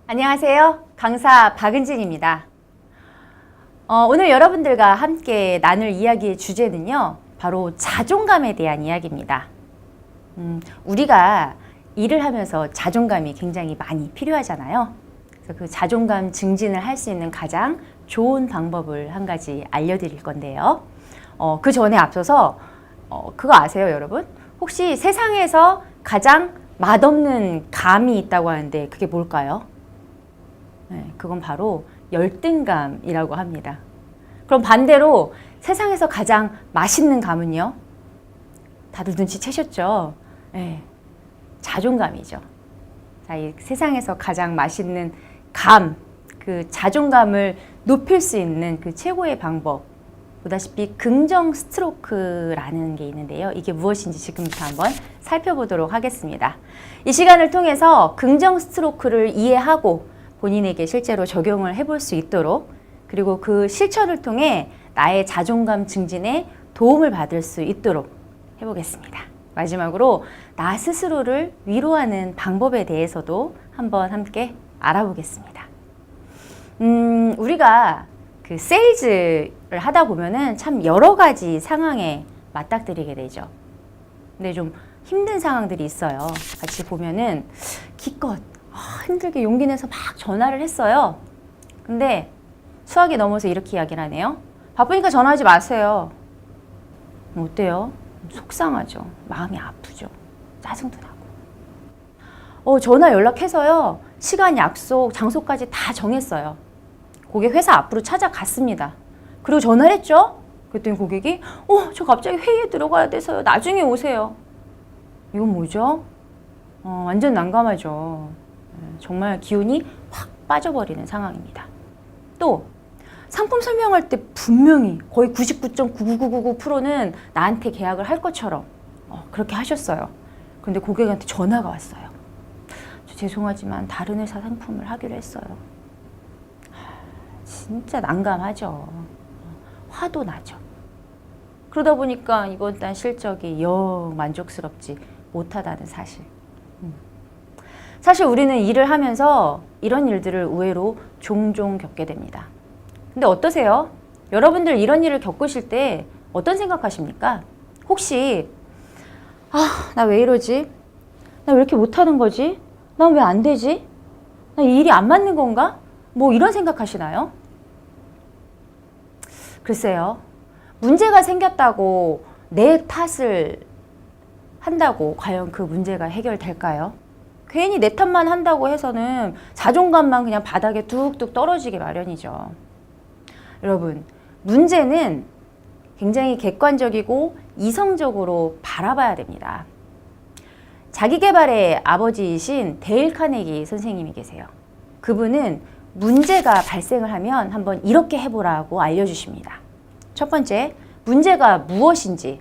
안녕하세요. 강사 박은진입니다. 오늘 여러분들과 함께 나눌 이야기의 주제는요, 바로 자존감에 대한 이야기입니다. 우리가 일을 하면서 자존감이 굉장히 많이 필요하잖아요. 그래서 그 자존감 증진을 할 수 있는 가장 좋은 방법을 한 가지 알려드릴 건데요. 그 전에 앞서서 그거 아세요, 여러분? 혹시 세상에서 가장 맛없는 감이 있다고 하는데 그게 뭘까요? 네, 그건 바로 열등감이라고 합니다. 그럼 반대로 세상에서 가장 맛있는 감은요? 다들 눈치채셨죠? 네, 자존감이죠. 자, 이 세상에서 가장 맛있는 감, 그 자존감을 높일 수 있는 그 최고의 방법, 보다시피 긍정 스트로크라는 게 있는데요. 이게 무엇인지 지금부터 한번 살펴보도록 하겠습니다. 이 시간을 통해서 긍정 스트로크를 이해하고 본인에게 실제로 적용을 해볼 수 있도록, 그리고 그 실천을 통해 나의 자존감 증진에 도움을 받을 수 있도록 해보겠습니다. 마지막으로 나 스스로를 위로하는 방법에 대해서도 한번 함께 알아보겠습니다. 우리가 그 세일즈를 하다 보면은 참 여러 가지 상황에 맞닥뜨리게 되죠. 근데 좀 힘든 상황들이 있어요. 같이 보면은 기껏 힘들게 용기 내서 막 전화를 했어요. 근데 수학이 넘어서 이렇게 이야기를 하네요. 바쁘니까 전화하지 마세요. 어때요? 속상하죠. 마음이 아프죠. 짜증도 나고. 전화 연락해서요. 시간, 약속, 장소까지 다 정했어요. 고객 회사 앞으로 찾아갔습니다. 그리고 전화를 했죠. 그랬더니 고객이 저 갑자기 회의에 들어가야 돼서요. 나중에 오세요. 이건 뭐죠? 완전 난감하죠. 정말 기운이 확 빠져버리는 상황입니다. 또 상품 설명할 때 분명히 거의 99.99999%는 나한테 계약을 할 것처럼 그렇게 하셨어요. 그런데 고객한테 전화가 왔어요. 저 죄송하지만 다른 회사 상품을 하기로 했어요. 진짜 난감하죠. 화도 나죠. 그러다 보니까 이번 달 실적이 영 만족스럽지 못하다는 사실. 사실 우리는 일을 하면서 이런 일들을 의외로 종종 겪게 됩니다. 근데 어떠세요? 여러분들 이런 일을 겪으실 때 어떤 생각하십니까? 혹시 나 왜 이러지? 나 왜 이렇게 못하는 거지? 난 왜 안 되지? 나 이 일이 안 맞는 건가? 뭐 이런 생각하시나요? 글쎄요. 문제가 생겼다고 내 탓을 한다고 과연 그 문제가 해결될까요? 괜히 내 탓만 한다고 해서는 자존감만 그냥 바닥에 뚝뚝 떨어지기 마련이죠. 여러분, 문제는 굉장히 객관적이고 이성적으로 바라봐야 됩니다. 자기계발의 아버지이신 데일 카네기 선생님이 계세요. 그분은 문제가 발생을 하면 한번 이렇게 해보라고 알려주십니다. 첫 번째, 문제가 무엇인지,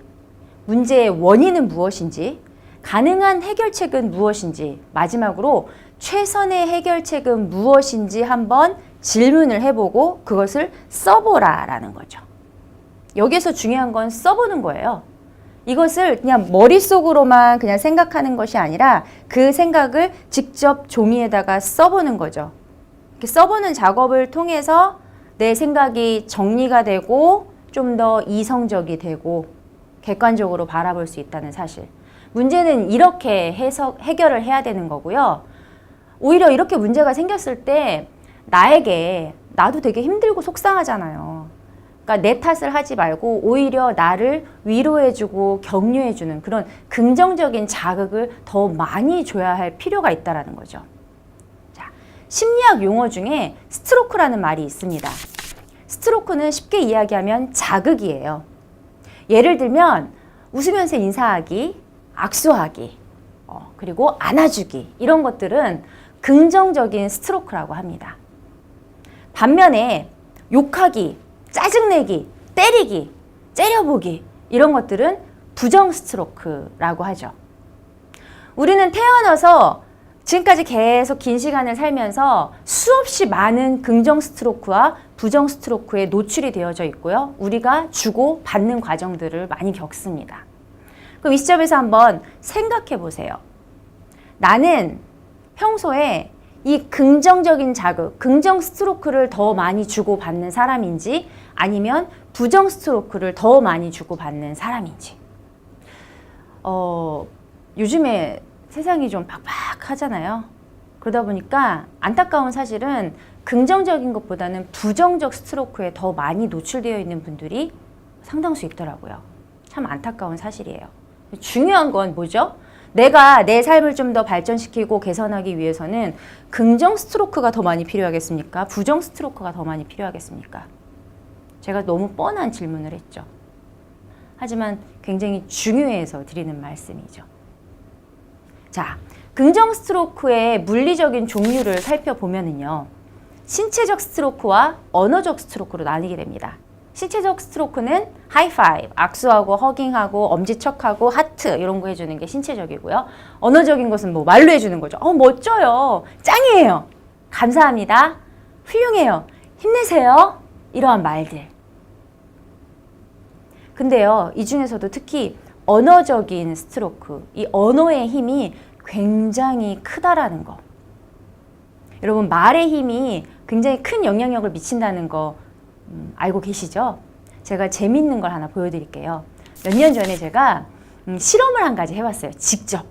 문제의 원인은 무엇인지, 가능한 해결책은 무엇인지, 마지막으로 최선의 해결책은 무엇인지 한번 질문을 해보고 그것을 써보라 라는 거죠. 여기에서 중요한 건 써보는 거예요. 이것을 그냥 머릿속으로만 그냥 생각하는 것이 아니라 그 생각을 직접 종이에다가 써보는 거죠. 이렇게 써보는 작업을 통해서 내 생각이 정리가 되고 좀 더 이성적이 되고 객관적으로 바라볼 수 있다는 사실. 문제는 이렇게 해결을 해야 되는 거고요. 오히려 이렇게 문제가 생겼을 때 나도 되게 힘들고 속상하잖아요. 그러니까 내 탓을 하지 말고 오히려 나를 위로해주고 격려해주는 그런 긍정적인 자극을 더 많이 줘야 할 필요가 있다는 거죠. 자, 심리학 용어 중에 스트로크라는 말이 있습니다. 스트로크는 쉽게 이야기하면 자극이에요. 예를 들면 웃으면서 인사하기, 악수하기, 그리고 안아주기 이런 것들은 긍정적인 스트로크라고 합니다. 반면에 욕하기, 짜증내기, 때리기, 째려보기 이런 것들은 부정 스트로크라고 하죠. 우리는 태어나서 지금까지 계속 긴 시간을 살면서 수없이 많은 긍정 스트로크와 부정 스트로크에 노출이 되어져 있고요. 우리가 주고 받는 과정들을 많이 겪습니다. 그럼 이 시점에서 한번 생각해 보세요. 나는 평소에 이 긍정적인 자극, 긍정 스트로크를 더 많이 주고받는 사람인지 아니면 부정 스트로크를 더 많이 주고받는 사람인지. 요즘에 세상이 좀 팍팍하잖아요. 그러다 보니까 안타까운 사실은 긍정적인 것보다는 부정적 스트로크에 더 많이 노출되어 있는 분들이 상당수 있더라고요. 참 안타까운 사실이에요. 중요한 건 뭐죠? 내가 내 삶을 좀 더 발전시키고 개선하기 위해서는 긍정 스트로크가 더 많이 필요하겠습니까? 부정 스트로크가 더 많이 필요하겠습니까? 제가 너무 뻔한 질문을 했죠. 하지만 굉장히 중요해서 드리는 말씀이죠. 자, 긍정 스트로크의 물리적인 종류를 살펴보면은요, 신체적 스트로크와 언어적 스트로크로 나뉘게 됩니다. 신체적 스트로크는 하이파이브, 악수하고 허깅하고 엄지척하고 하트 이런 거 해주는 게 신체적이고요. 언어적인 것은 뭐 말로 해주는 거죠. 멋져요. 짱이에요. 감사합니다. 훌륭해요. 힘내세요. 이러한 말들. 근데요, 이 중에서도 특히 언어적인 스트로크, 이 언어의 힘이 굉장히 크다라는 거. 여러분, 말의 힘이 굉장히 큰 영향력을 미친다는 거 알고 계시죠? 제가 재밌는 걸 하나 보여드릴게요. 몇 년 전에 제가 실험을 한 가지 해봤어요. 직접.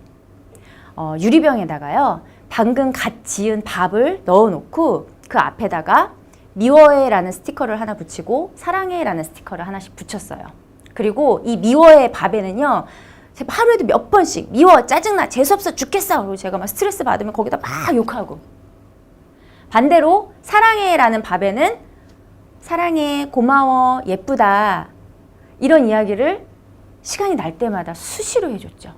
유리병에다가요, 방금 갓 지은 밥을 넣어놓고 그 앞에다가 미워해라는 스티커를 하나 붙이고 사랑해라는 스티커를 하나씩 붙였어요. 그리고 이 미워해 밥에는요, 제가 하루에도 몇 번씩 미워, 짜증나, 재수없어 죽겠어. 그리고 제가 막 스트레스 받으면 거기다 막 욕하고. 반대로 사랑해라는 밥에는 사랑해, 고마워, 예쁘다 이런 이야기를 시간이 날 때마다 수시로 해줬죠.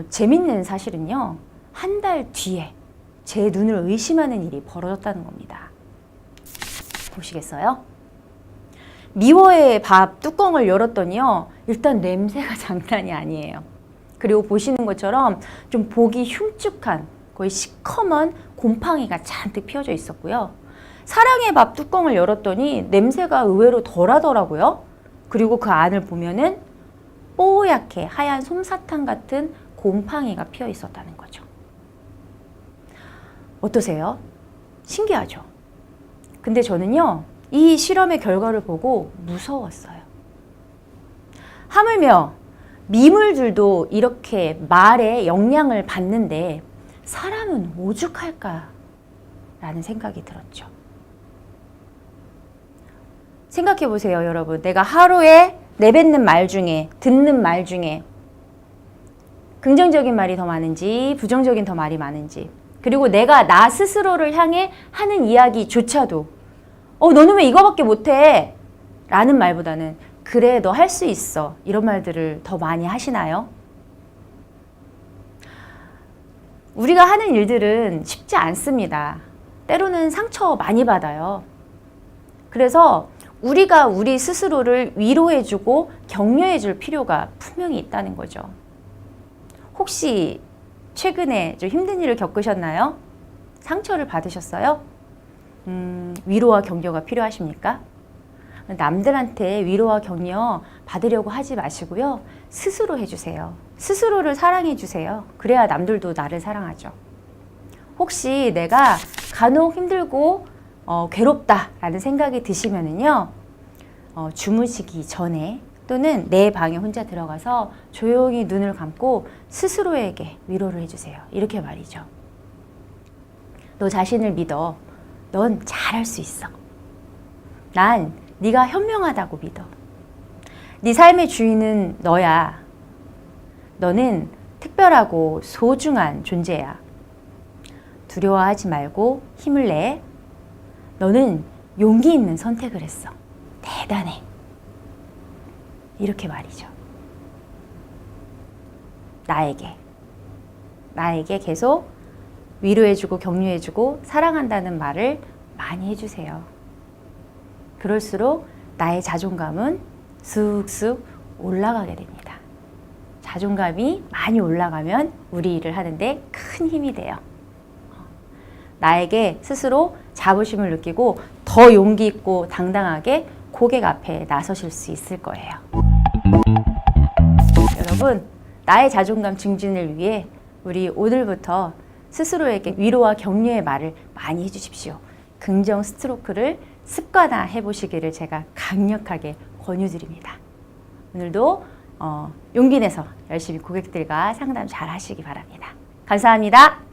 재밌는 사실은요, 한 달 뒤에 제 눈을 의심하는 일이 벌어졌다는 겁니다. 보시겠어요? 미워의 밥 뚜껑을 열었더니요, 일단 냄새가 장난이 아니에요. 그리고 보시는 것처럼 좀 보기 흉측한 거의 시커먼 곰팡이가 잔뜩 피어져 있었고요. 사랑의 밥 뚜껑을 열었더니 냄새가 의외로 덜하더라고요. 그리고 그 안을 보면은 뽀얗게 하얀 솜사탕 같은 곰팡이가 피어 있었다는 거죠. 어떠세요? 신기하죠? 근데 저는요, 이 실험의 결과를 보고 무서웠어요. 하물며 미물들도 이렇게 말에 영향을 받는데 사람은 오죽할까? 라는 생각이 들었죠. 생각해 보세요, 여러분. 내가 하루에 내뱉는 말 중에, 듣는 말 중에 긍정적인 말이 더 많은지 부정적인 더 말이 많은지, 그리고 내가 나 스스로를 향해 하는 이야기조차도 너는 왜 이거밖에 못해? 라는 말보다는 그래, 너 할 수 있어. 이런 말들을 더 많이 하시나요? 우리가 하는 일들은 쉽지 않습니다. 때로는 상처 많이 받아요. 그래서 우리가 우리 스스로를 위로해주고 격려해줄 필요가 분명히 있다는 거죠. 혹시 최근에 좀 힘든 일을 겪으셨나요? 상처를 받으셨어요? 위로와 격려가 필요하십니까? 남들한테 위로와 격려 받으려고 하지 마시고요. 스스로 해주세요. 스스로를 사랑해주세요. 그래야 남들도 나를 사랑하죠. 혹시 내가 간혹 힘들고 괴롭다라는 생각이 드시면은요, 주무시기 전에 또는 내 방에 혼자 들어가서 조용히 눈을 감고 스스로에게 위로를 해주세요. 이렇게 말이죠. 너 자신을 믿어. 넌 잘할 수 있어. 난 네가 현명하다고 믿어. 네 삶의 주인은 너야. 너는 특별하고 소중한 존재야. 두려워하지 말고 힘을 내. 너는 용기 있는 선택을 했어. 대단해. 이렇게 말이죠. 나에게 계속 위로해주고 격려해주고 사랑한다는 말을 많이 해주세요. 그럴수록 나의 자존감은 쑥쑥 올라가게 됩니다. 자존감이 많이 올라가면 우리 일을 하는데 큰 힘이 돼요. 나에게 스스로 자부심을 느끼고 더 용기 있고 당당하게 고객 앞에 나서실 수 있을 거예요. 여러분, 나의 자존감 증진을 위해 우리 오늘부터 스스로에게 위로와 격려의 말을 많이 해주십시오. 긍정 스트로크를 습관화 해보시기를 제가 강력하게 권유드립니다. 오늘도 용기 내서 열심히 고객들과 상담 잘 하시기 바랍니다. 감사합니다.